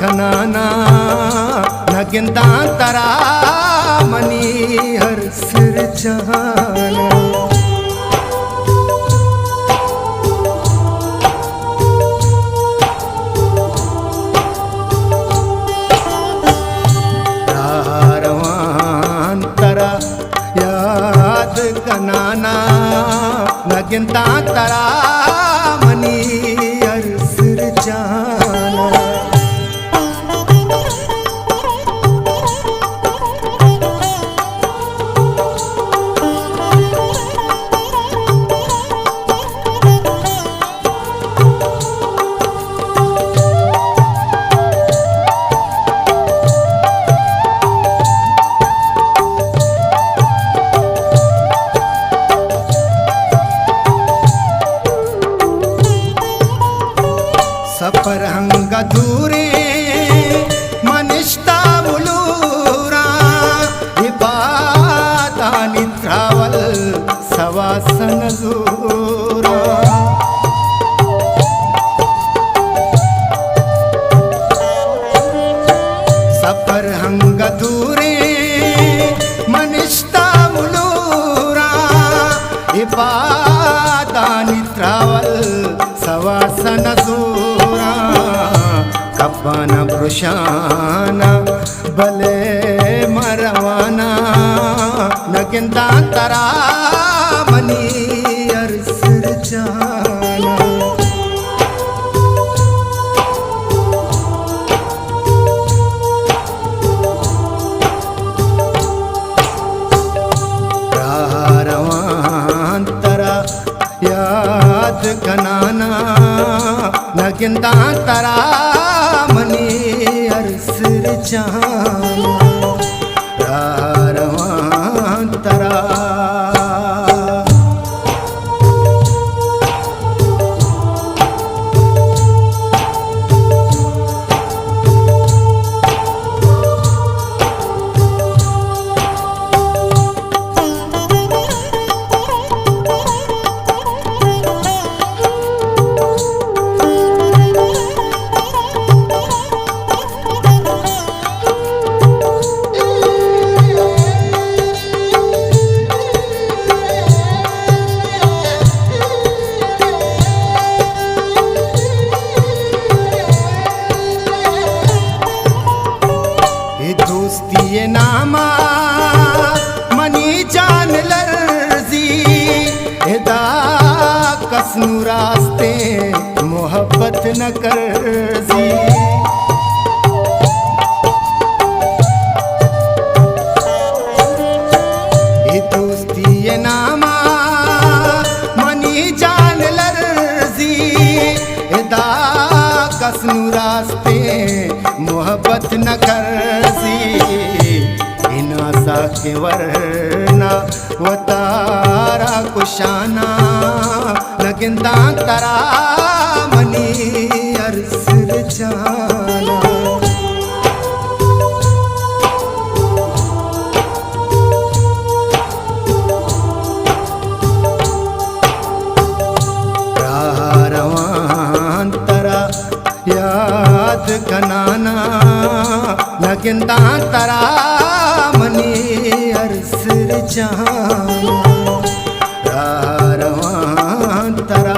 खनाना नगिंदा तरा मनी हर सिर जाना रवान तरा याद कनाना नगिंदा तरा मनी हर सिर जाना सफर हंग दूरे मनिष्ठा मुलूरा इबादा निद्रावल सवासन जूरा सफर हंग दूरे मनिष्ठा मुलूरा इबादा निद्रावल सवासन जूरा कपन पुरुषाना भले मरवाना नगिंदा तरा मनी अरसर जाना रवान तरा याद कनाना नगिंदा तरा मनी अरसर जाना रवान तरा दोस्ती नामा मनी जान लर्जी एदा कसनु रास्ते मोहब्बत न करजी दोस्ती नामा मनी जान लर्जी एदा कसनु रास्ते मोहब्बत न करजी इना सा के वरना वतारा कुशाना नगिंदा तरा मनी अरसर जाना रवान तरा याद कनाना नगिंदा तरा मनी अरसर जाना रवान तरा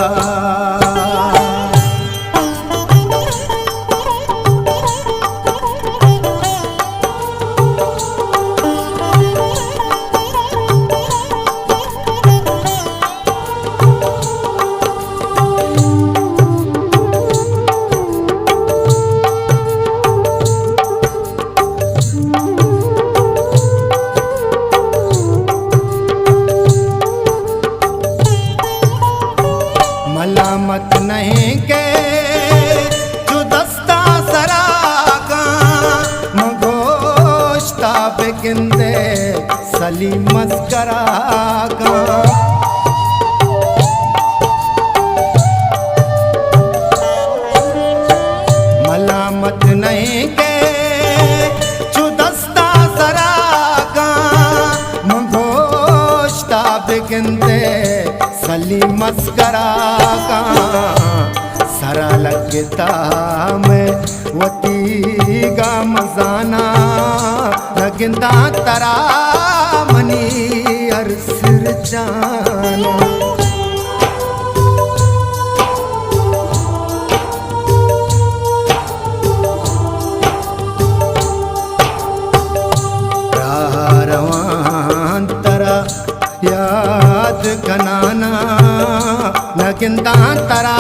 सली मस्करा का मलामत नहीं के चुदस्ता सरा का मंगोश्ता बिगनते सली मस्करा का सरा लगता में वती गा मजाना लगता तरा मनी अरसर जाना तरा याद कनाना नगिंदा तरा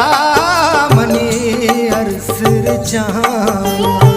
मनी अरसर जाना